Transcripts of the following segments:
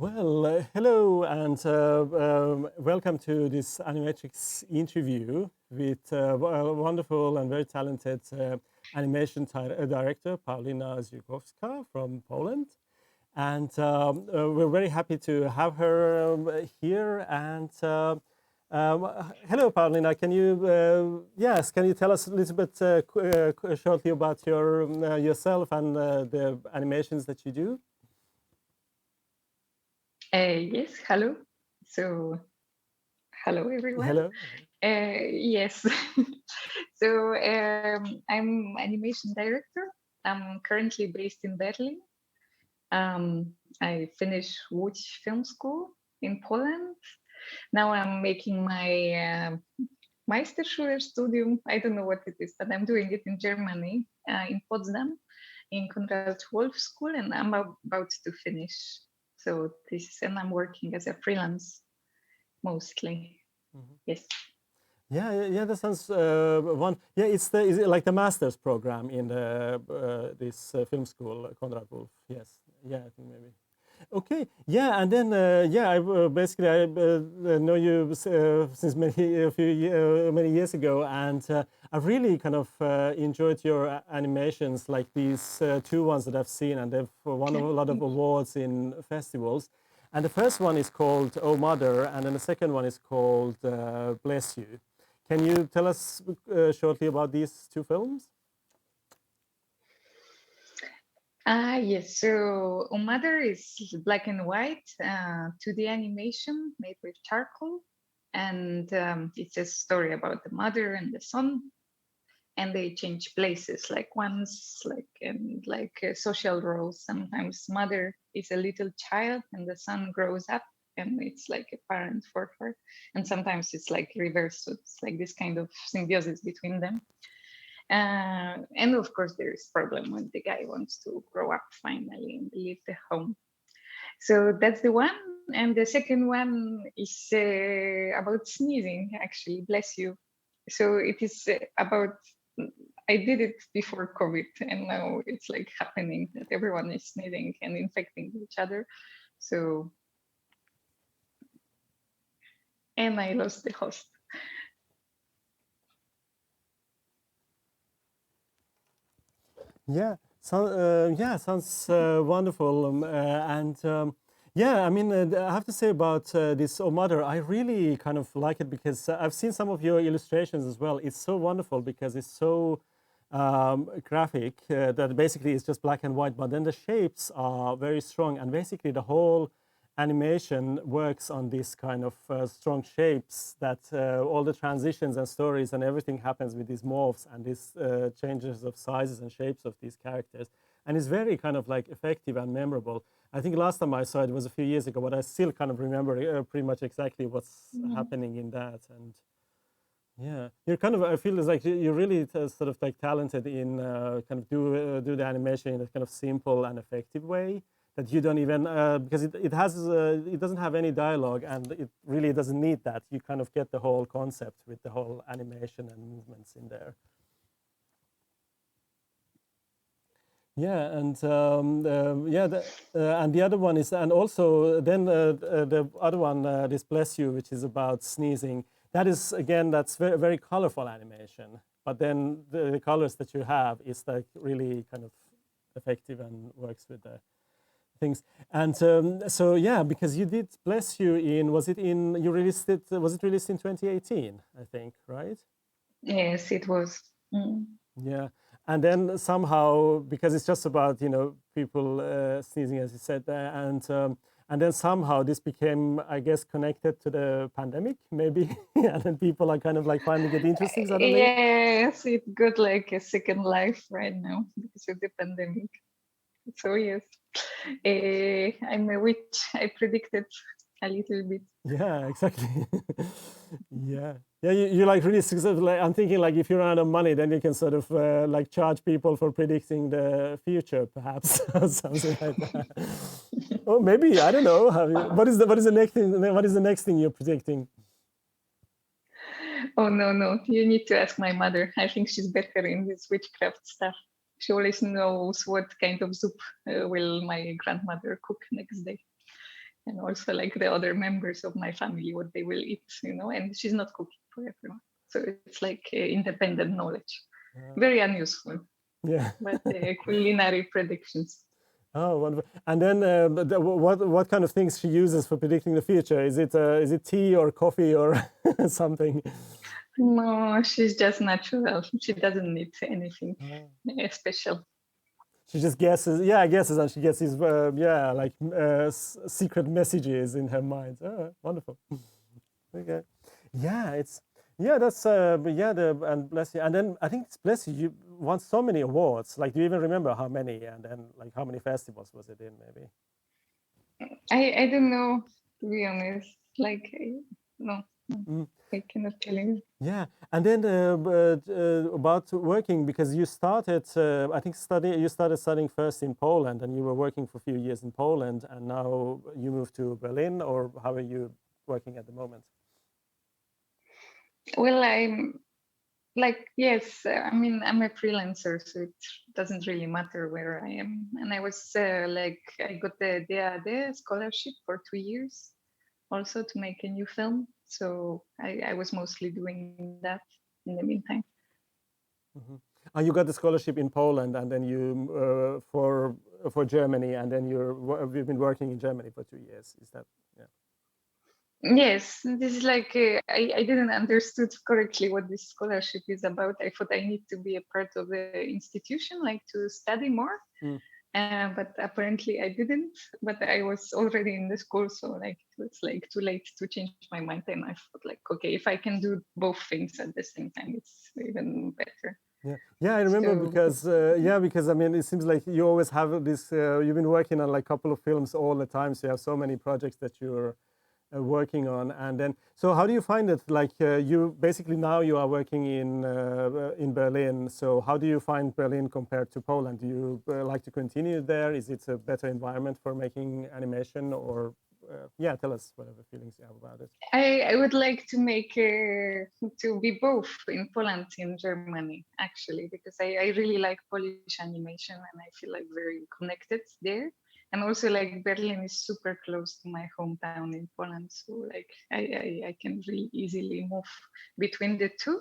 Well, hello and welcome to this Animatricks interview with a wonderful and very talented animation director, Paulina Ziółkowska from Poland. And we're very happy to have her here. And hello, Paulina. Can you tell us a little bit shortly about yourself and the animations that you do? Yes, hello. So, hello everyone. Hello. Yes. I'm animation director. I'm currently based in Berlin. I finished Łódź Film School in Poland. Now I'm making my Meisterschülerstudium. I don't know what it is, but I'm doing it in Germany, in Potsdam, in Konrad Wolf School, and I'm about to finish. And I'm working as a freelance mostly. Mhm. Yes. Yeah. That sounds one. Yeah, is it like the master's program in this film school, Konrad Wolf? Yes. Yeah, I think maybe. Okay. Yeah, and then I know you since many years ago, and I really kind of enjoyed your animations, like these two ones that I've seen, and they've won a lot of awards in festivals. And the first one is called "Oh Mother," and then the second one is called "Bless You." Can you tell us shortly about these two films? Yes. So Mother is black and white, 2D animation made with charcoal, and it's a story about the mother and the son, and they change places. Like once, social roles. Sometimes mother is a little child, and the son grows up, and it's like a parent for her. And sometimes it's like reverse. So it's like this kind of symbiosis between them. And of course, there is problem when the guy wants to grow up finally and leave the home. So that's the one. And the second one is about sneezing, actually, bless you. So it is about, I did it before COVID, and now it's like happening that everyone is sneezing and infecting each other. So, and I lost the host. Sounds wonderful. I mean, I have to say about this Oh Mother, I really kind of like it because I've seen some of your illustrations as well. It's so wonderful because it's so graphic that basically it's just black and white, but then the shapes are very strong, and basically the whole animation works on this kind of strong shapes that all the transitions and stories and everything happens with these morphs and these changes of sizes and shapes of these characters. And it's very kind of like effective and memorable. I think last time I saw it was a few years ago, but I still kind of remember pretty much exactly what's happening in that. And yeah, you're kind of, I feel it's like you're really sort of like talented in kind of do the animation in a kind of simple and effective way that you don't even, because it doesn't have any dialogue, and it really doesn't need that. You kind of get the whole concept with the whole animation and movements in there. Yeah, and the other one is, and also then the other one, this Bless You, which is about sneezing. That is again, that's very very colorful animation. But then the colors that you have is like really kind of effective and works with the things. And so yeah, because you did Bless You in, was it in, you released it, was it released in 2018, I think, right? Yes, it was. Yeah, and then somehow, because it's just about people sneezing, as you said, and then somehow this became, I guess, connected to the pandemic, maybe, and then people are kind of like finding it interesting suddenly. Yes, it got like a second life right now because of the pandemic. So yes, I'm a witch. I predicted a little bit. Yeah, exactly. Yeah, you like really successful. Like, I'm thinking like if you run out of money, then you can sort of like charge people for predicting the future, perhaps, or something like that. Or maybe I don't know. What is the next thing? What is the next thing you're predicting? Oh no, no, you need to ask my mother. I think she's better in this witchcraft stuff. She always knows what kind of soup will my grandmother cook next day. and also like the other members of my family what they will eat, and she's not cooking for everyone, so it's like independent knowledge, very unuseful, Yeah. but culinary predictions. Oh, wonderful. And then what kind of things she uses for predicting the future? Is it tea or coffee or something? No, she's just natural. She doesn't need anything special. She just guesses. Yeah, guesses, and she gets these like secret messages in her mind. Oh, wonderful. Okay. Yeah, it's that's and bless you. And then I think it's bless you. You won so many awards. Like, do you even remember how many? And then like how many festivals was it in? Maybe. I don't know, to be honest. Like, no, Mm. I cannot tell you. Yeah, and then about working, because you started, I think you started studying first in Poland, and you were working for a few years in Poland, and now you moved to Berlin, or how are you working at the moment? Well, I'm like, yes, I mean, I'm a freelancer, so it doesn't really matter where I am. And I was like, I got the DAD scholarship for 2 years also to make a new film. So I was mostly doing that in the meantime. Mm-hmm. And you got the scholarship in Poland, and then you for Germany, and then you've been working in Germany for 2 years. Is that yeah? Yes, this is like I didn't understood correctly what this scholarship is about. I thought I need to be a part of the institution, like to study more. Mm. But apparently I didn't. But I was already in the school, so like it was like too late to change my mind. And I thought like, okay, if I can do both things at the same time, it's even better. Yeah, I remember So because I mean, it seems like you always have this. You've been working on like a couple of films all the time, so you have so many projects that you're working on. And then, so how do you find it? Like you basically now you are working in Berlin. So how do you find Berlin compared to Poland? Do you like to continue there? Is it a better environment for making animation, or yeah, tell us whatever feelings you have about it. I would like to make to be both in Poland and Germany actually, because I really like Polish animation and I feel like very connected there. And also like Berlin is super close to my hometown in Poland, so like I can really easily move between the two.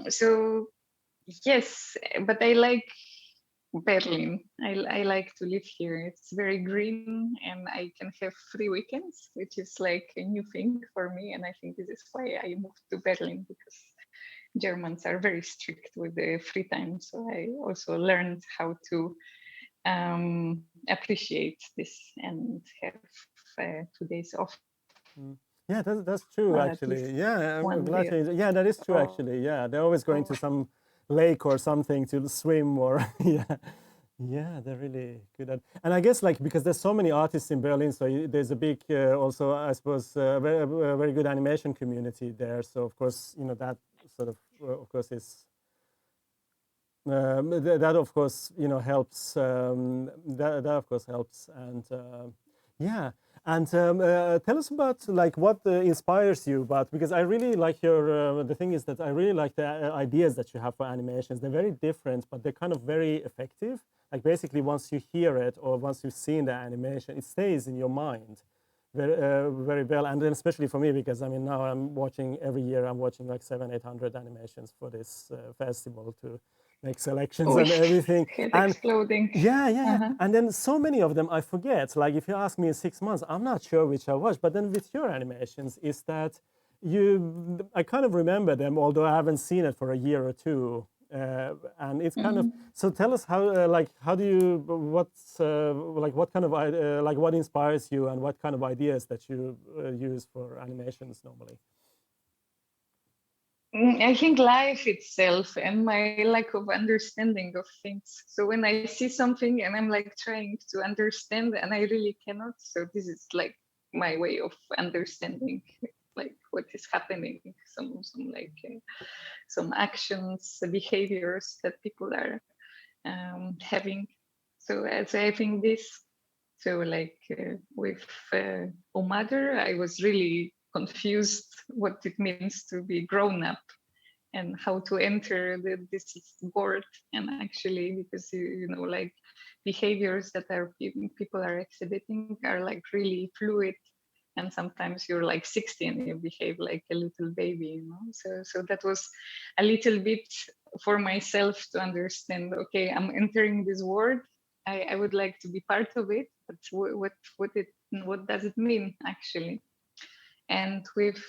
So yes, but I like Berlin. I like to live here. It's very green and I can have free weekends, which is like a new thing for me. And I think this is why I moved to Berlin, because Germans are very strict with the free time. So I also learned how to appreciate this and have 2 days off. Yeah, that's true Or at actually. least Yeah, I'm one glad day. to. Yeah, that is true Oh, actually. Yeah, they're always going to some lake or something to swim or yeah. Yeah, they're really good at. And I guess like because there's so many artists in Berlin, so there's a big also I suppose very good animation community there. So of course that sort of course is that of course helps. That of course helps, and yeah. And tell us about like what inspires you. But because I really like your the thing is that I really like the ideas that you have for animations. They're very different, but they're kind of very effective. Like basically, once you hear it or once you've seen the animation, it stays in your mind very well. And then especially for me, because I mean now I'm watching every year. I'm watching like 700-800 animations for this festival to make selections oh, and everything. head And exploding. yeah. And then so many of them I forget. Like if you ask me in 6 months, I'm not sure which I watched. But then with your animations, is that I kind of remember them, although I haven't seen it for a year or two. And it's kind of so. Tell us how, like, how do you, what's like, what kind of like, what inspires you, and what kind of ideas that you use for animations normally. I think life itself and my lack of understanding of things. So when I see something and I'm like trying to understand and I really cannot, so this is like my way of understanding like what is happening, some like some actions, behaviors that people are having. So as I think this, so like with Mother, I was really confused what it means to be grown up and how to enter this board. And actually, because you know, like behaviors that people are exhibiting are like really fluid, and sometimes you're like 60 and you behave like a little baby, you know. So that was a little bit for myself to understand, okay, I'm entering this world, I would like to be part of it, but what does it mean actually? And with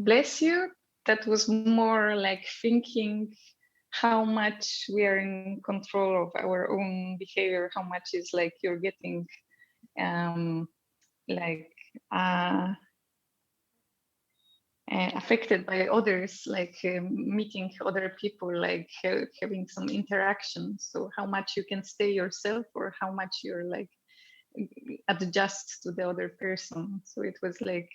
Bless You, that was more like thinking how much we are in control of our own behavior, how much is like you're getting um, like uh, affected by others, like meeting other people, like having some interaction. So how much you can stay yourself, or how much you're like adjust to the other person. So it was like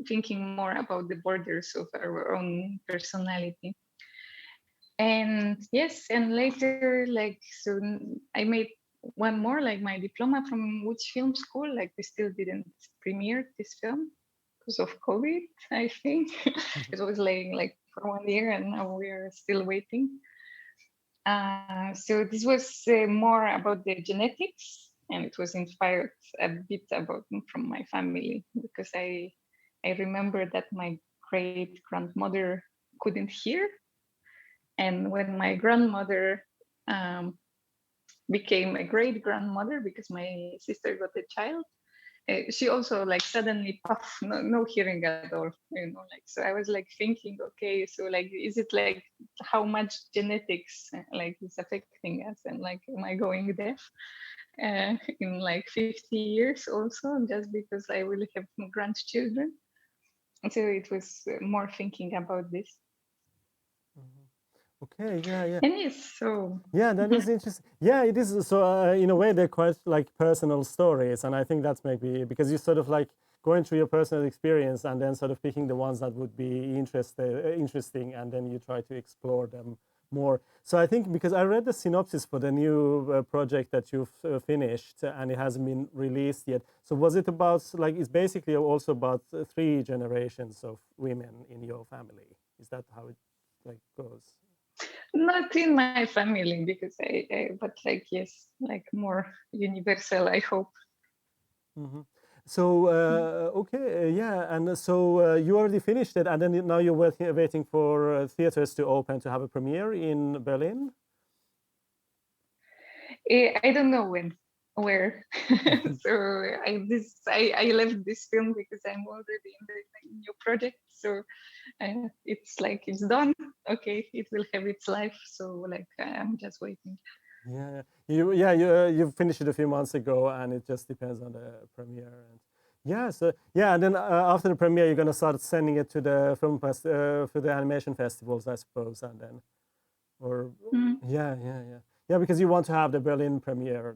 thinking more about the borders of our own personality. And yes, and later, like, so I made one more, like my diploma from Łódź Film School. Like we still didn't premiere this film because of COVID, I think. It was like for 1 year, and now we're still waiting. So this was more about the genetics, and it was inspired a bit about from my family, because I remember that my great grandmother couldn't hear, and when my grandmother um, became a great grandmother because my sister got a child, she also like suddenly puff, no hearing at all, you know. Like, so I was like thinking, okay, so like, is it like how much genetics like is affecting us, and like, am I going deaf in like 50 years also, just because I will have grandchildren? So it was more thinking about this. Okay, yeah. And yes, so Yeah, that is interesting. Yeah, it is. So in a way, they're quite like personal stories, and I think that's maybe because you sort of like going through your personal experience and then sort of picking the ones that would be interesting, and then you try to explore them more. So I think because I read the synopsis for the new project that you've finished, and it hasn't been released yet. So was it about like it's basically also about 3 generations of women in your family? Is that how it like goes? not in my family, because but like, yes, like more universal, I hope. Mhm. So okay, yeah, and so you already finished it, and then now you're waiting for theaters to open to have a premiere in Berlin. I don't know when, where. So I left this film because I'm already in the new project. So it's like it's done. Okay, it will have its life. So like I'm just waiting. You finished it a few months ago, and it just depends on the premiere. And and then after the premiere, you're gonna start sending it to the for the animation festivals, I suppose, and then or Mm. yeah, because you want to have the Berlin premiere.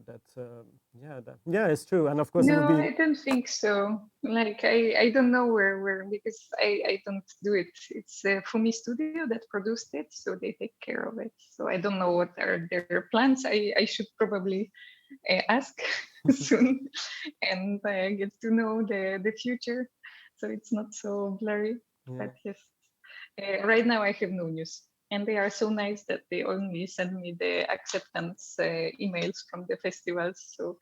It's true, and of course it No, would be. I don't think so. Like I don't know where, because I don't do it. It's Fumi Studio that produced it, so they take care of it. So I don't know what are their plans. I should probably ask soon and get to know the future, so it's not so blurry. Yeah. But yes, right now I have no news, and they are so nice that they only send me the acceptance emails from the festivals. So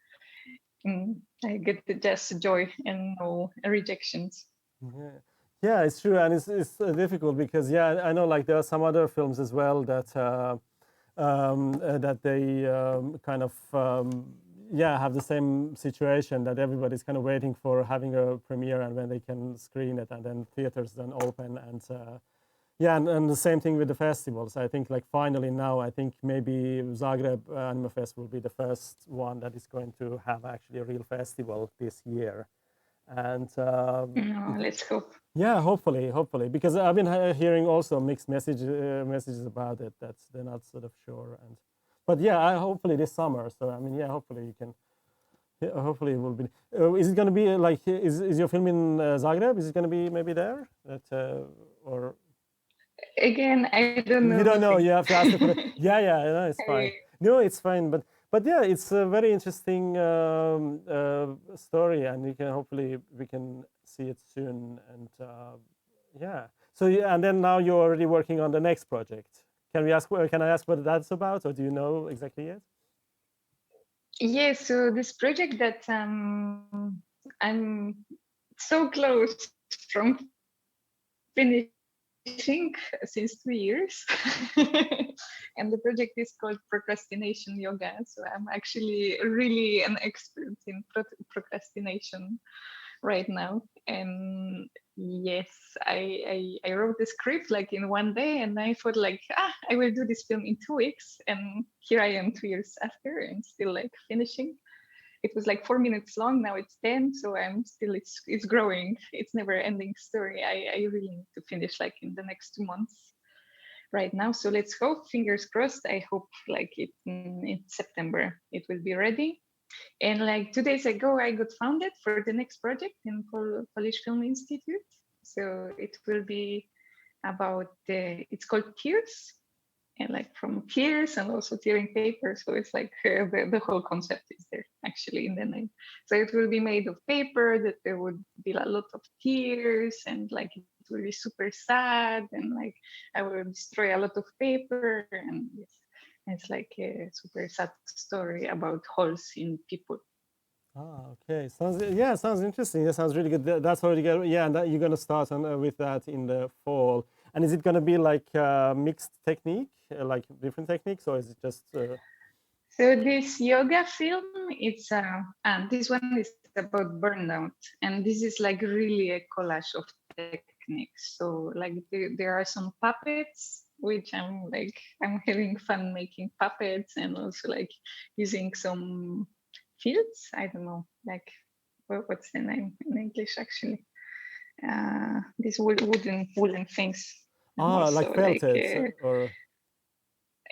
I get just joy and no rejections. Yeah, yeah, it's true, and it's difficult because I know like there are some other films as well that they kind of have the same situation that everybody's kind of waiting for having a premiere and when they can screen it, and then theaters then open and. And the same thing with the festivals. I think like finally now, I think maybe Zagreb Anime Fest will be the first one that is going to have actually a real festival this year. And No, let's hope. yeah, hopefully, because I've been hearing also mixed messages about it that they're not sort of sure. And but hopefully this summer. So I mean, hopefully you can. Yeah, hopefully it will be. Is it going to be like is your film in Zagreb? Is it going to be maybe there or? Again, I don't know You don't know. nothing. You have to ask the producer. No, it's fine. I, No, it's fine. But yeah, it's a very interesting story, and hopefully we can see it soon. And yeah. So and then now you're already working on the next project. Can we ask? Can I ask what that's about, or do you know exactly yet? Yes, so this project that I'm so close from finishing since 2 years. And the project is called Procrastination Yoga. So I'm actually really an expert in procrastination right now. And yes, I wrote the script like in one day, and I thought like, I will do this film in 2 weeks. And here I am 2 years after and still like finishing. It was like 4 minutes long, now it's 10, so I'm still, it's growing. It's never ending story. I really need to finish like in the next 2 months right now. So let's hope, fingers crossed. I hope like in September it will be ready. And like 2 days ago, I got founded for the next project in Polish Film Institute. So it will be about it's called Tears, and like from tears and also tearing paper. So it's like the whole concept is there actually in the name. So it will be made of paper, that there would be a lot of tears, and like it will be super sad, and like I will destroy a lot of paper, and it's like a super sad story about holes in people. Okay. Sounds, yeah, sounds interesting. That sounds really good. That's already good. Yeah, and that you're gonna start on with that in the fall. And is it gonna be like mixed technique, like different techniques, or is it just? So this yoga film, it's and this one is about burnout, and this is like really a collage of techniques. So like there are some puppets, which I'm having fun making puppets, and also like using some fields. I don't know, like what's the name in English actually? These wooden things. I'm Like also like felted or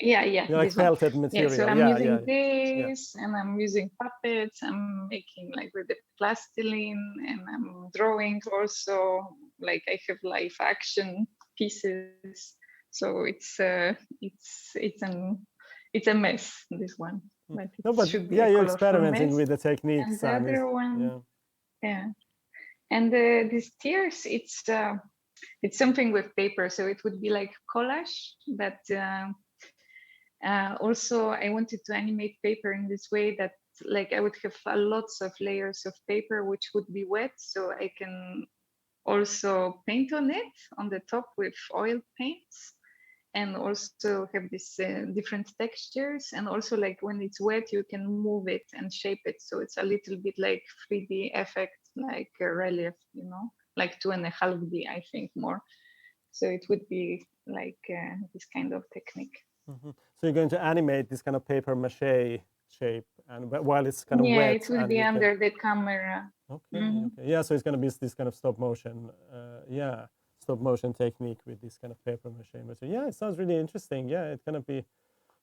yeah, yeah, like this one. felted Yeah, so material. I'm Yeah, yeah, using yeah. this, and I'm using puppets. I'm making like with the plastiline, and I'm drawing also. Like I have live action pieces, so it's a mess, this one, but it No, but should be yeah, a you're colorful experimenting mess. with the And techniques, the and it's other one, yeah. yeah, and these tears, it's something with paper, so it would be like collage, but also I wanted to animate paper in this way that like I would have lots of layers of paper which would be wet, so I can also paint on it on the top with oil paints, and also have these different textures, and also like when it's wet you can move it and shape it, so it's a little bit like 3D effect, like a relief, like 2.5D, I think, more. So it would be like this kind of technique. So you're going to animate this kind of paper mache shape, and while it's kind of Yeah, it wet, will and be you can. under the camera. Okay, Mhm. okay, yeah. So it's gonna be this kind of stop motion, yeah, stop motion technique with this kind of paper mache material. Yeah, it sounds really interesting. Yeah, it's gonna be.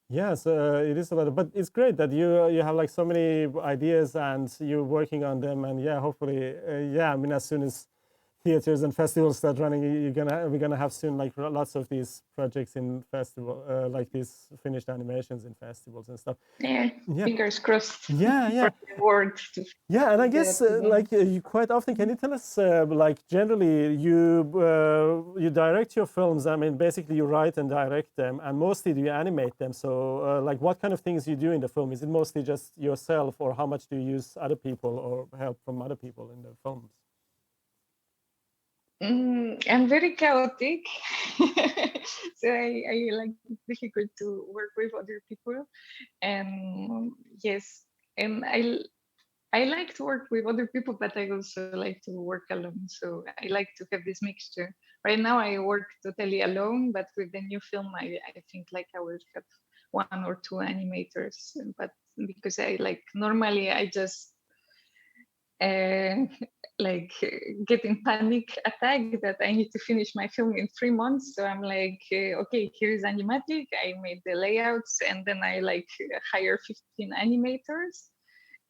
Yes, it is a lot, but it's great that you have like so many ideas and you're working on them, and yeah, hopefully, yeah. I mean, as soon as theaters and festivals start running, we're gonna have soon like lots of these projects in festival, like these finished animations in festivals and stuff. Yeah, Yeah, fingers crossed yeah, for yeah. the award Yeah, and I to get guess again. like you quite often, can you tell us like generally you direct your films? I mean, basically you write and direct them, and mostly do you animate them? So like what kind of things you do in the film? Is it mostly just yourself, or how much do you use other people or help from other people in the films? I'm very chaotic, so I like it's difficult to work with other people, and yes, and I like to work with other people, but I also like to work alone. So I like to have this mixture. Right now, I work totally alone, but with the new film, I think like I will have one or two animators. But because I like normally I just uh, like getting panic attack that I need to finish my film in 3 months. So I'm like, okay, here is Animatic. I made the layouts, and then I like hire 15 animators,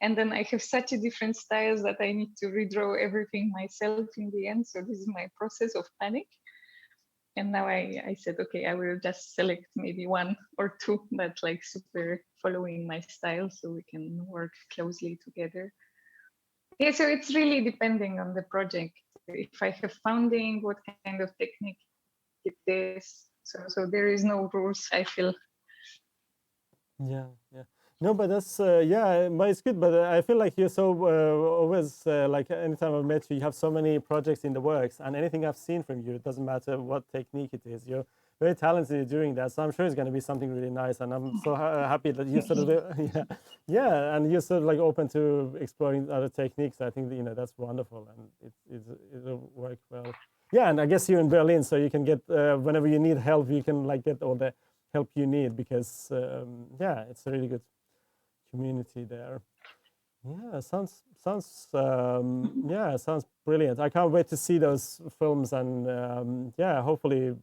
and then I have such a different styles that I need to redraw everything myself in the end. So this is my process of panic. And now I said, okay, I will just select maybe one or two that like super following my style, so we can work closely together. Yeah, so it's really depending on the project. If I have funding, what kind of technique it is. So there is no rules, I feel. Yeah, yeah. No, but that's yeah, but it's good. But I feel like you're so always like anytime I've met you, you have so many projects in the works, and anything I've seen from you, it doesn't matter what technique it is, you're very talented at doing that. So I'm sure it's going to be something really nice, and I'm so happy that you sort of yeah, yeah, and you're sort of like open to exploring other techniques. I think that, that's wonderful, and it'll work well. Yeah, and I guess you're in Berlin, so you can get whenever you need help, you can like get all the help you need because yeah, it's a really good community there. Yeah, yeah, sounds brilliant. I can't wait to see those films, and yeah, hopefully.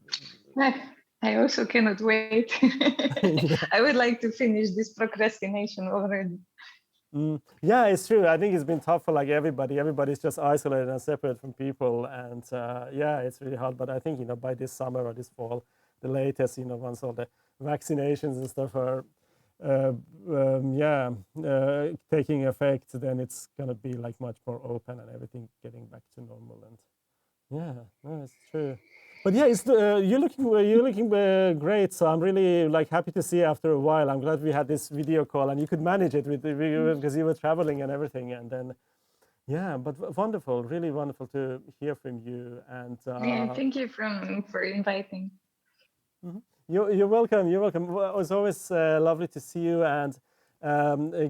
I also cannot wait. Yeah. I would like to finish this procrastination already. Yeah, it's true. I think it's been tough for like everybody. Everybody's just isolated and separate from people, and yeah, it's really hard. But I think by this summer or this fall, the latest, once all the vaccinations and stuff are yeah taking effect, then it's gonna be like much more open and everything getting back to normal. And yeah, no, it's true. But yeah, you're looking great. So I'm really like happy to see you after a while. I'm glad we had this video call and you could manage it because you were traveling and everything. And then yeah, but wonderful, really wonderful to hear from you. And Yeah, thank you for inviting. you're welcome. You're welcome. Well, it was always lovely to see you, and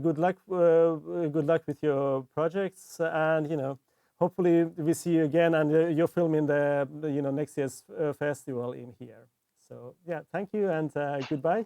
good luck. Good luck with your projects, and hopefully we see you again, and you're filming the next year's festival in here. So yeah, thank you, and goodbye.